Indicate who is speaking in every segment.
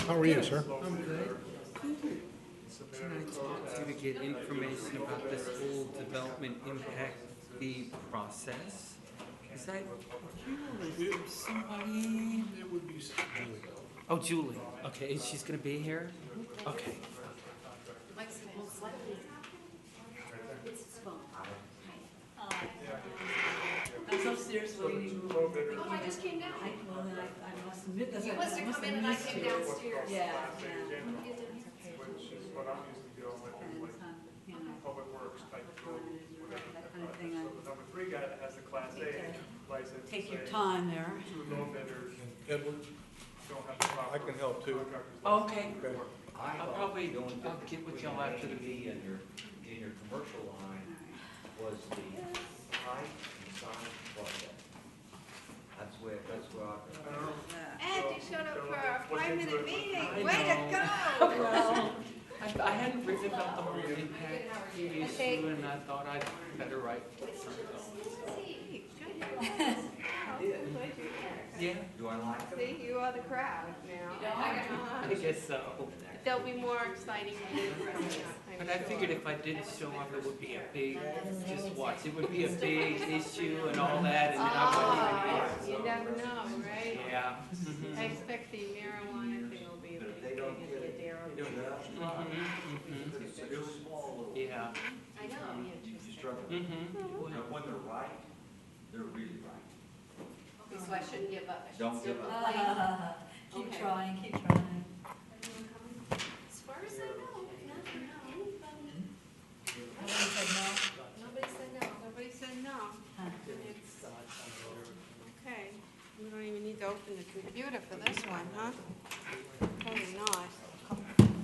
Speaker 1: How are you, sir?
Speaker 2: I'm good. Can I talk to you to get information about this whole development impact fee process? Is that you or is there somebody?
Speaker 1: It would be Julie.
Speaker 2: Oh, Julie. Okay, and she's gonna be here? Okay.
Speaker 3: I was upstairs waiting.
Speaker 4: Oh, I just came down.
Speaker 3: Well, then I must admit that
Speaker 4: You must have come in and I came downstairs.
Speaker 3: Yeah,
Speaker 5: Which is what I'm used to dealing with,
Speaker 3: and,
Speaker 5: like
Speaker 3: you know,
Speaker 5: public works type of roads.
Speaker 3: that kind of thing.
Speaker 5: So the number 3 guy that has the Class A license.
Speaker 3: Take your
Speaker 5: say,
Speaker 3: time there.
Speaker 5: 2 low bidders
Speaker 1: Edward,
Speaker 5: don't have the proper.
Speaker 1: I can help too.
Speaker 5: contractor's
Speaker 2: Okay.
Speaker 1: Okay.
Speaker 2: I'll get with y'all after the
Speaker 6: B
Speaker 2: meeting.
Speaker 6: in your commercial line was the height and size project. That's where
Speaker 5: I don't know.
Speaker 4: And you showed up for a
Speaker 5: Look into
Speaker 4: 5-minute
Speaker 5: it.
Speaker 4: meeting.
Speaker 2: I
Speaker 4: Way
Speaker 2: know.
Speaker 4: to go.
Speaker 2: Well, I hadn't written about the whole impact fee
Speaker 4: Okay.
Speaker 2: issue, and I thought I'd better write something. Yeah,
Speaker 6: Do I like them?
Speaker 4: See, you are the crowd now.
Speaker 2: I guess so.
Speaker 4: There'll be more exciting news coming up.
Speaker 2: But I figured if I didn't show up, it would be a big, just watch, it would be a big issue and all that, and then I wouldn't
Speaker 4: You never know, right?
Speaker 2: even be here. Yeah.
Speaker 4: I expect the marijuana thing will be a big thing at the Adara.
Speaker 6: It was small little.
Speaker 2: Yeah.
Speaker 4: I know, interesting.
Speaker 6: Struggle. And when they're right, they're really right.
Speaker 4: Okay, so I shouldn't give up. I should
Speaker 6: Don't
Speaker 4: still
Speaker 6: give
Speaker 4: complain.
Speaker 3: Keep
Speaker 4: Okay.
Speaker 3: trying, keep trying.
Speaker 4: As far as I know, not anybody.
Speaker 3: Nobody said no?
Speaker 4: Nobody said no. Nobody said no.
Speaker 3: Huh.
Speaker 4: It's, okay, we don't even need to open the computer for this one, huh? Probably not. Probably not.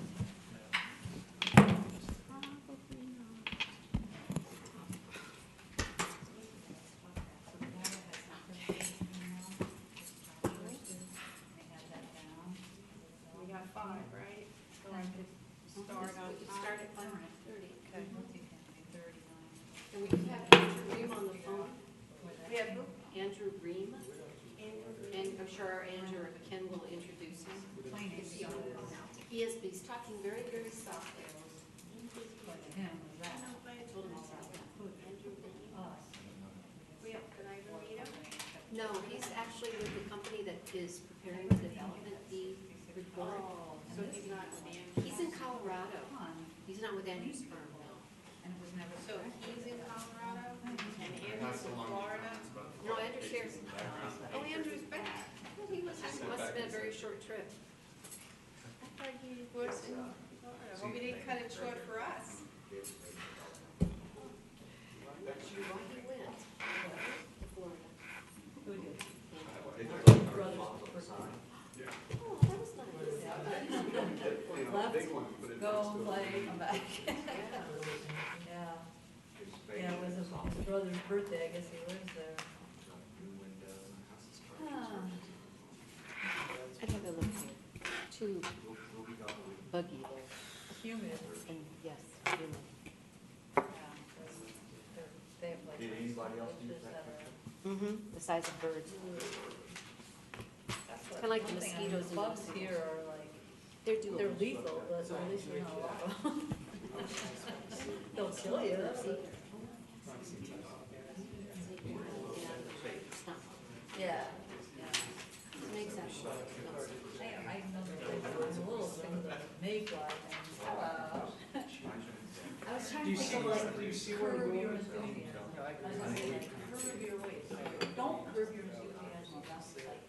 Speaker 4: We got 5, right? So I could start on
Speaker 3: We could
Speaker 4: top.
Speaker 3: start at 5.
Speaker 4: 30, okay.
Speaker 3: And
Speaker 4: And we have Andrew Ream on the phone. We have who? Andrew Ream. And I'm sure Andrew or Ken will introduce him. He is, but he's talking very, very softly. I told him softly. Andrew Ream. Can I go meet him? No, he's actually with the company that is preparing the development deed report.
Speaker 3: So he's not
Speaker 4: He's in Colorado. He's not with Andrew's firm, no.
Speaker 3: And it was never.
Speaker 4: So he's in Colorado and Andrew's in Florida? No, Andrew shares. Oh, Andrew's back. Well, he must have been a very short trip. I thought he was in Florida. Well, we didn't cut it short for us. Not sure why he went to Florida.
Speaker 3: Who did?
Speaker 4: Oh, that was nice.
Speaker 3: Left, go, play, come back. Yeah, yeah, it was his brother's birthday, I guess he lives there. Ah.
Speaker 4: I'd have to look here. Too buggy there.
Speaker 3: Humid.
Speaker 4: And yes, humid.
Speaker 3: Yeah, they have like.
Speaker 6: Did anybody else use that picture?
Speaker 4: The size of birds.
Speaker 3: Kinda
Speaker 4: like the mosquitoes in
Speaker 3: Bugs
Speaker 4: the-
Speaker 3: here are like,
Speaker 4: They're doable.
Speaker 3: they're lethal, but at least we know a lot of them. They'll kill you. Yeah.
Speaker 4: Makes sense.
Speaker 3: I remember the little things that make like, I was trying to think of like curb your enthusiasm. I was gonna say like curb your ways. Don't curb your enthusiasm about cycling.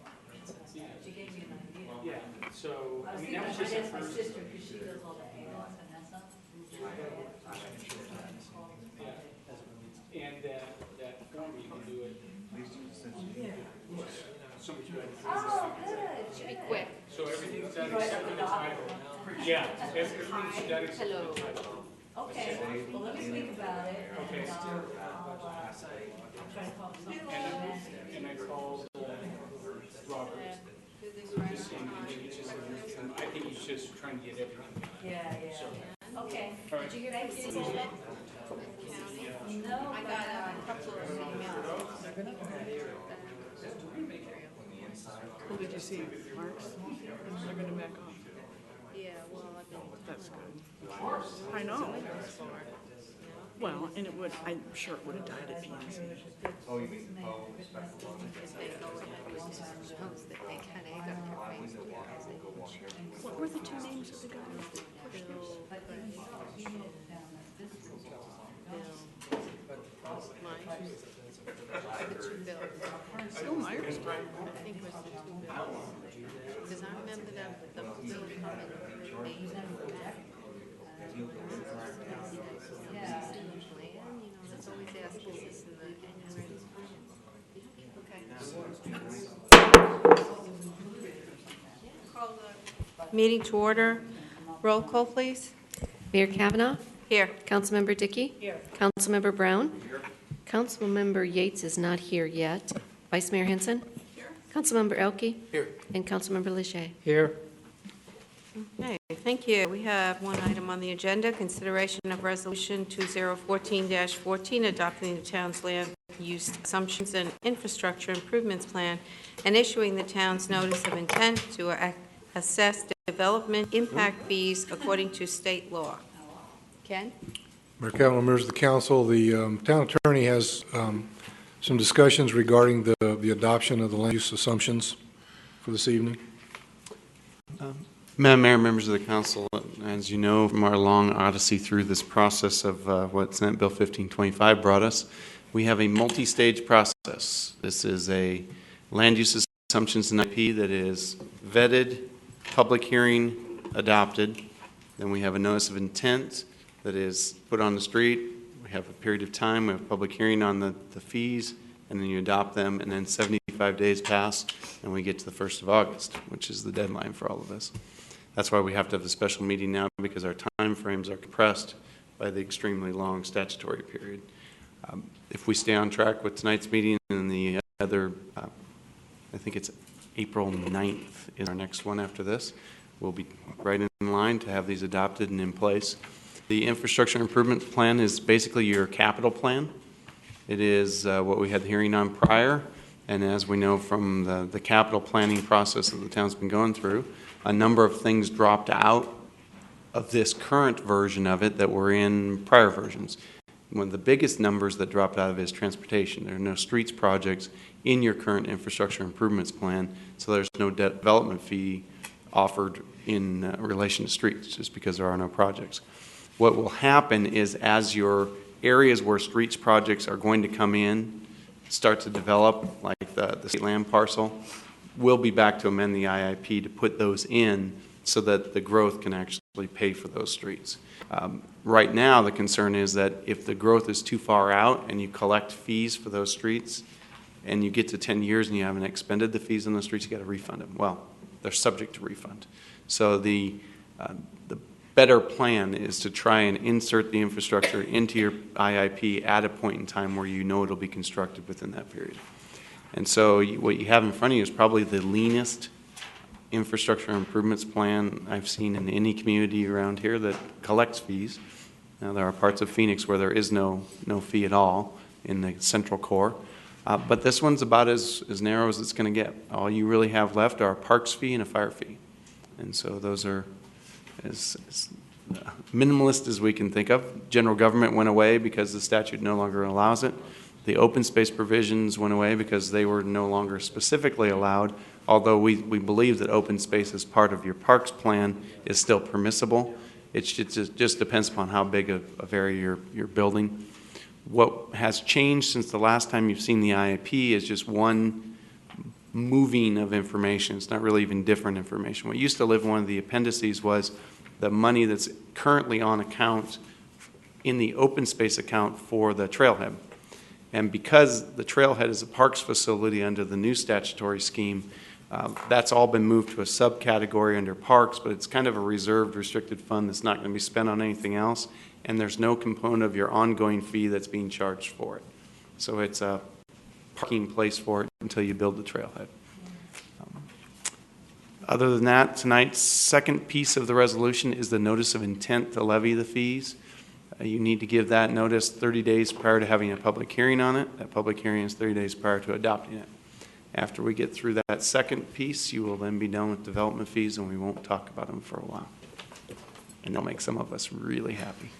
Speaker 3: She gave me an idea.
Speaker 7: Yeah, so,
Speaker 3: I was
Speaker 7: I mean,
Speaker 3: thinking,
Speaker 7: that was
Speaker 3: I
Speaker 7: just
Speaker 3: guess
Speaker 7: the
Speaker 3: my
Speaker 7: first.
Speaker 3: sister, because she does all the ads, Vanessa.
Speaker 7: And that form, you can do it so much better.
Speaker 3: Oh, good.
Speaker 4: Should be quick.
Speaker 7: So everything's done
Speaker 3: Right
Speaker 7: except
Speaker 3: up
Speaker 7: for
Speaker 3: the
Speaker 7: the
Speaker 3: top.
Speaker 7: title. Yeah, everything's done except for
Speaker 4: Hello.
Speaker 7: the title.
Speaker 3: Okay, well, let me think about it.
Speaker 7: Okay.
Speaker 3: And I'll try to call something.
Speaker 7: And I called Robert,
Speaker 4: Do this right
Speaker 7: just saying,
Speaker 4: on
Speaker 7: he just said, I think he's just trying to get everything.
Speaker 3: Yeah, yeah. Okay.
Speaker 7: All right.
Speaker 4: Did you hear
Speaker 3: Thank
Speaker 4: from
Speaker 3: you.
Speaker 4: Cecil County?
Speaker 3: No,
Speaker 4: I got a couple of emails.
Speaker 8: Who did you see? Marks? They're gonna back off. I know. Well, and it would, I'm sure it would have died at P&Z.
Speaker 6: Oh, you mean the Poe special one?
Speaker 4: If they go ahead with this proposal, that they kind of egg up their face because they didn't share.
Speaker 8: What were the two names of the guys? Bill Myers?
Speaker 4: I think it was the two bills. Because I remember them, the bill coming with me. That's always asked, is this in the annual ready Okay.
Speaker 9: Meeting to order. Roll call, please.
Speaker 4: Mayor Kavanaugh?
Speaker 9: Here.
Speaker 4: Councilmember Dickey?
Speaker 8: Here.
Speaker 4: Councilmember Brown? Here. Councilmember Yates is not here yet. Vice Mayor Henson? Here. Councilmember Elke?
Speaker 1: Here.
Speaker 4: And Councilmember Leger?
Speaker 2: Here.
Speaker 9: Okay, thank you. We have one item on the agenda, consideration of Resolution 2014-14, adopting the town's land use assumptions and infrastructure improvements plan and issuing the town's notice of intent to assess development impact fees according to state law. Ken?
Speaker 1: Mayor Kavanaugh, members of the council, the town attorney has some discussions regarding the adoption of the land use assumptions for this evening.
Speaker 10: Madam Mayor, members of the council, as you know from our long odyssey through this process of what Senate Bill 1525 brought us, we have a multi-stage process. This is a land use assumptions and IP that is vetted, public hearing, adopted. Then we have a notice of intent that is put on the street. We have a period of time, we have a public hearing on the fees, and then you adopt them, and then 75 days pass, and we get to the 1st of August, which is the deadline for all of this. That's why we have to have a special meeting now, because our time frames are compressed by the extremely long statutory period. If we stay on track with tonight's meeting and the other, I think it's April 9th is our next one after this, we'll be right in line to have these adopted and in place. The infrastructure improvement plan is basically your capital plan. It is what we had the hearing on prior, and as we know from the capital planning process that the town's been going through, a number of things dropped out of this current version of it that were in prior versions. One of the biggest numbers that dropped out of it is transportation. There are no streets projects in your current infrastructure improvements plan, so there's no development fee offered in relation to streets, just because there are no projects. What will happen is, as your areas where streets projects are going to come in start to develop, like the state land parcel, we'll be back to amend the IIP to put those in so that the growth can actually pay for those streets. Right now, the concern is that if the growth is too far out and you collect fees for those streets and you get to 10 years and you haven't expended the fees on those streets, you got to refund them. Well, they're subject to refund. So the better plan is to try and insert the infrastructure into your IIP at a point in time where you know it'll be constructed within that period. And so what you have in front of you is probably the leanest infrastructure improvements plan I've seen in any community around here that collects fees. Now, there are parts of Phoenix where there is no fee at all in the central core. But this one's about as narrow as it's going to get. All you really have left are a parks fee and a fire fee. And so those are as minimalist as we can think of. General government went away because the statute no longer allows it. The open space provisions went away because they were no longer specifically allowed, although we believe that open space as part of your parks plan is still permissible. It just depends upon how big of area you're building. What has changed since the last time you've seen the IIP is just one moving of information. It's not really even different information. What used to live in one of the appendices was the money that's currently on account in the open space account for the trailhead. And because the trailhead is a parks facility under the new statutory scheme, that's all been moved to a subcategory under parks, but it's kind of a reserved, restricted fund that's not going to be spent on anything else, and there's no component of your ongoing fee that's being charged for it. So it's a parking place for it until you build the trailhead. Other than that, tonight's second piece of the resolution is the notice of intent to levy the fees. You need to give that notice 30 days prior to having a public hearing on it. That public hearing is 30 days prior to adopting it. After we get through that second piece, you will then be done with development fees, and we won't talk about them for a while. and it'll make some of us really happy.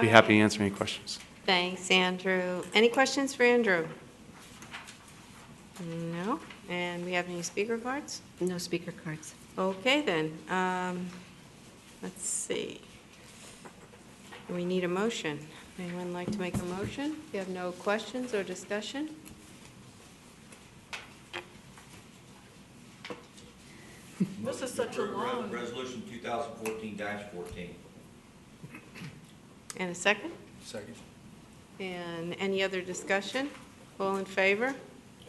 Speaker 10: Be happy to answer any questions.
Speaker 9: Thanks, Andrew. Any questions for Andrew? No? And we have any speaker cards?
Speaker 4: No speaker cards.
Speaker 9: Okay, then. Let's see. We need a motion. Anyone like to make a motion? If you have no questions or discussion?
Speaker 8: This is such a long.
Speaker 6: Resolution 2014-14.
Speaker 9: And a second?
Speaker 1: Second.
Speaker 9: And any other discussion? All in favor?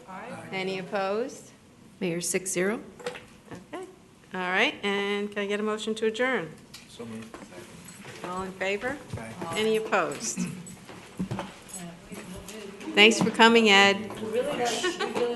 Speaker 8: Aye.
Speaker 9: Any opposed?
Speaker 4: Mayor, 6-0.
Speaker 9: Okay. All right, and can I get a motion to adjourn?
Speaker 1: So moved.
Speaker 9: All in favor?
Speaker 1: Aye.
Speaker 9: Any opposed? Thanks for coming, Ed.
Speaker 3: We really